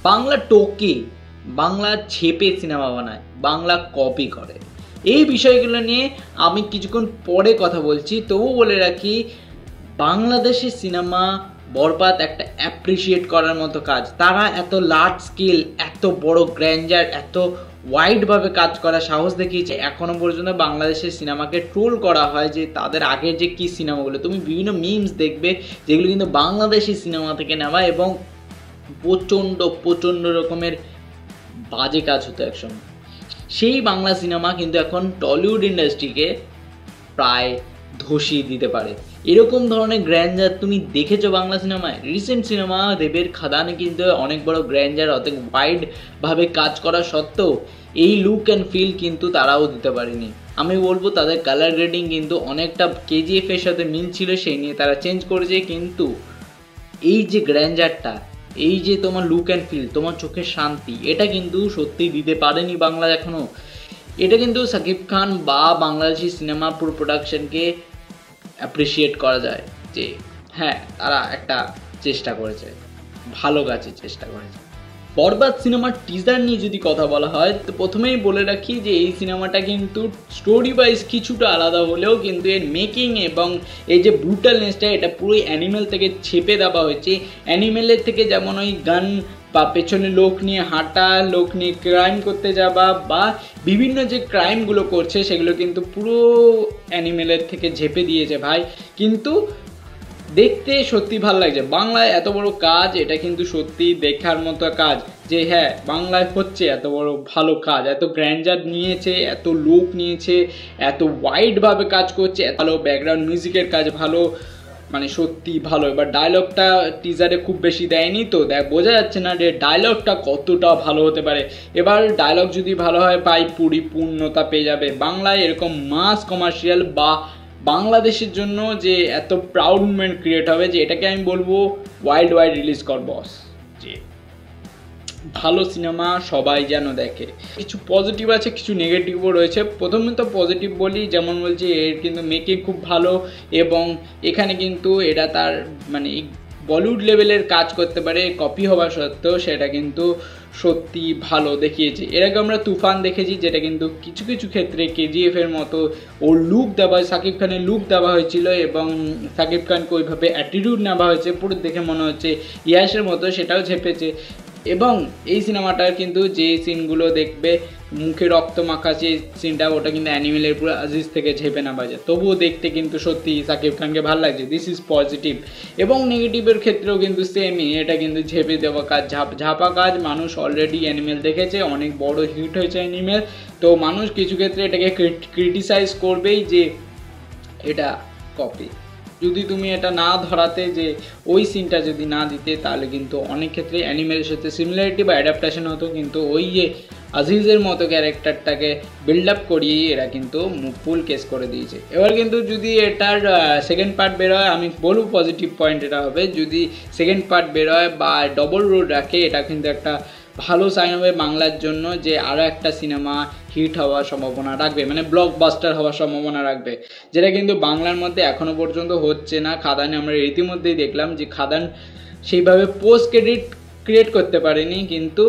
বাংলা টোকে, বাংলা ছেপে সিনেমা বানায়, বাংলা কপি করে। এই বিষয়গুলো নিয়ে আমি কিছুক্ষণ পরে কথা বলছি। তবু বলে রাখি, বাংলাদেশের সিনেমা বরবাদ একটা অ্যাপ্রিসিয়েট করার মতো কাজ। তারা এত লার্জ স্কেল, এত বড় গ্র্যান্ডার, এত ওয়াইডভাবে কাজ করার সাহস দেখিয়েছে। এখনও পর্যন্ত বাংলাদেশের সিনেমাকে ট্রোল করা হয় যে তাদের আগের যে কী সিনেমাগুলো, তুমি বিভিন্ন মিমস দেখবে যেগুলো কিন্তু বাংলাদেশি সিনেমা থেকে নেওয়া, এবং প্রচণ্ড প্রচণ্ড রকমের বাজে কাজ হতো একসময়। সেই বাংলা সিনেমা কিন্তু এখন টলিউড ইন্ডাস্ট্রিকে প্রায় ধসিয়ে দিতে পারে। এরকম ধরনের গ্র্যান্ডার তুমি দেখেছো বাংলা সিনেমায়? রিসেন্ট সিনেমা দেবের খাদানে কিন্তু অনেক বড় গ্র্যান্ডার, অত ওয়াইডভাবে কাজ করা সত্ত্বেও এই লুক অ্যান্ড ফিল কিন্তু তারাও দিতে পারেনি। আমি বলবো তাদের কালার গ্রেডিং কিন্তু অনেকটা কেজিএফ এর সাথে মিল ছিল, সেই নিয়ে তারা চেঞ্জ করেছে। কিন্তু এই যে গ্র্যান্ডারটা, এই যে তোমার লুক অ্যান্ড ফিল, তোমার চোখের শান্তি, এটা কিন্তু সত্যি দিতে পারেনি বাংলা এখনও। এটা কিন্তু সাকিব খান বা বাংলাদেশি সিনেমা পুরো প্রোডাকশনকে অ্যাপ্রিসিয়েট করা যায় যে হ্যাঁ, তারা একটা চেষ্টা করেছে, ভালো কাজের চেষ্টা করেছে। বরবাদ সিনেমার টিজার নিয়ে যদি কথা বলা হয়, তো প্রথমেই বলে রাখি যে এই সিনেমাটা কিন্তু স্টোরি ওয়াইজ কিছুটা আলাদা হলেও কিন্তু এর মেকিং এবং এই যে ব্রুটালনেসটা, এটা পুরোই অ্যানিমেল থেকে ছেপে দেওয়া হয়েছে। অ্যানিমেলের থেকে যেমন ওই গান বা পেছনে লোক নিয়ে হাঁটা, লোক নিয়ে ক্রাইম করতে যাওয়া বা বিভিন্ন যে ক্রাইমগুলো করছে সেগুলো কিন্তু পুরো অ্যানিমেলের থেকে ঝেপে দিয়েছে ভাই। কিন্তু দেখতে সত্যি ভালো লাগছে। বাংলায় এত বড় কাজ, এটা কিন্তু সত্যি দেখার মতো কাজ যে হ্যাঁ, বাংলায় হচ্ছে এত বড় ভালো কাজ, এত গ্র্যান্ডার নিয়েছে, এত লোক নিয়েছে, এত ওয়াইডভাবে কাজ করছে, এত ভালো ব্যাকগ্রাউন্ড মিউজিকের কাজ ভালো, মানে সত্যি ভালো। এবার ডায়লগটা টিজারে খুব বেশি দেয়নি, তো বোঝা যাচ্ছে না যে ডায়লগটা কতটা ভালো হতে পারে। এবার ডায়লগ যদি ভালো হয় ভাই, পরিপূর্ণতা পেয়ে যাবে। বাংলায় এরকম মাস কমার্শিয়াল বা বাংলাদেশের জন্য যে এত প্রাউড মুভমেন্ট ক্রিয়েট হবে, যে এটাকে আমি বলবো ওয়াইড রিলিজ কর বস, যে ভালো সিনেমা সবাই যেন দেখে। কিছু পজিটিভ আছে, কিছু নেগেটিভও রয়েছে। প্রথমে তো পজিটিভ বলি, যেমন বলছি এর কিন্তু মেকিং খুব ভালো, এবং এখানে কিন্তু এটা তার মানে বলিউড লেভেলের কাজ করতে পারে কপি হওয়া সত্ত্বেও, সেটা কিন্তু সত্যি ভালো দেখিয়েছে। এর আগে আমরা তুফান দেখেছি, যেটা কিন্তু কিছু কিছু ক্ষেত্রে কেজিএফ এর মতো ওর লুক দেওয়া, সাকিব খানের লুক দেওয়া হয়েছিল, এবং সাকিব খানকে ওইভাবে অ্যাটিটিউড নেওয়া হয়েছে, পুরো দেখে মনে হচ্ছে ইয়াসের মতো, সেটাও ঝেপেছে। এবং এই সিনেমাটার কিন্তু যে সিনগুলো দেখবে মুখে রক্ত মাখা যে সিনটা, ওটা কিন্তু অ্যানিমেলের পুরো আজিজ থেকে ঝেপে না বাজে, তবুও দেখতে কিন্তু সত্যি সাকিব খানকে ভালো লাগছে। This is positive. এবং নেগেটিভের ক্ষেত্রেও কিন্তু সেমই, এটা কিন্তু ঝেপে দেওয়া কাজ, ঝাপা কাজ। মানুষ অলরেডি অ্যানিমেল দেখেছে, অনেক বড় হিট হয়েছে অ্যানিমেল, তো মানুষ কিছু ক্ষেত্রে এটাকে ক্রিটিসাইজ করবেই যে এটা কপি। যদি তুমি এটা না ধরাতে, যে ওই সিনটা যদি না দিতে, তাহলে কিন্তু অনেক ক্ষেত্রে অ্যানিমেলের সাথে সিমিলারিটি বা অ্যাডাপ্টেশন হতো। কিন্তু ওই যে আজিজের মতো ক্যারেক্টারটাকে বিল্ড আপ করিয়ে এরা কিন্তু ফুল কেস করে দিয়েছে। এবার কিন্তু যদি এটার সেকেন্ড পার্ট বেরোয়, আমি বলবো পজিটিভ পয়েন্ট এটা হবে, যদি সেকেন্ড পার্ট বেরোয় বা ডবল রোড রাখে, এটা কিন্তু একটা ভালো সাইন হবে বাংলার জন্য, যে আরও একটা সিনেমা হিট হওয়ার সম্ভাবনা রাখবে, মানে ব্লকবাস্টার হওয়ার সম্ভাবনা রাখবে, যেটা কিন্তু বাংলার মধ্যে এখনও পর্যন্ত হচ্ছে না। খাদানে আমরা রীতিমধ্যেই দেখলাম যে খাদান সেইভাবে পোস্ট ক্রেডিট ক্রিয়েট করতে পারেনি, কিন্তু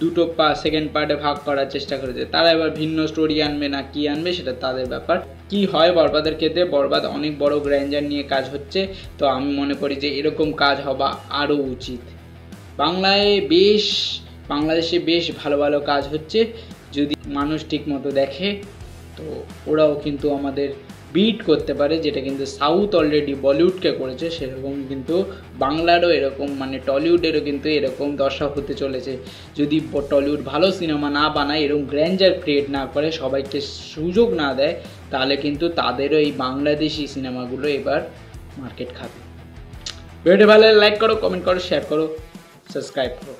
দুটো সেকেন্ড পার্টে ভাগ করার চেষ্টা করেছে। তারা এবার ভিন্ন স্টোরি আনবে না কি আনবে, সেটা তাদের ব্যাপার। কি হয় বরবাদের ক্ষেত্রে, বরবাদ অনেক বড় গ্র্যান্ডার নিয়ে কাজ হচ্ছে, তো আমি মনে করি যে এরকম কাজ হওয়া আরও উচিত। বাংলাদেশে বেশ ভালো ভালো কাজ হচ্ছে, যদি মানুষ ঠিক মতো দেখে, তো ওরাও কিন্তু আমাদের বিট করতে পারে, যেটা কিন্তু সাউথ অলরেডি বলিউডকে করেছে, সেরকম কিন্তু বাংলারও এরকম, মানে টলিউডেরও কিন্তু এরকম দশা হতে চলেছে। যদি টলিউড ভালো সিনেমা না বানায়, এরকম গ্র্যান্ডার ক্রিয়েট না করে, সবাইকে সুযোগ না দেয়, তাহলে কিন্তু তাদেরও এই বাংলাদেশি সিনেমাগুলো এবার মার্কেট খাবে। ভিডিও ভালো লাইক করো, কমেন্ট করো, শেয়ার করো, সাবস্ক্রাইব করো।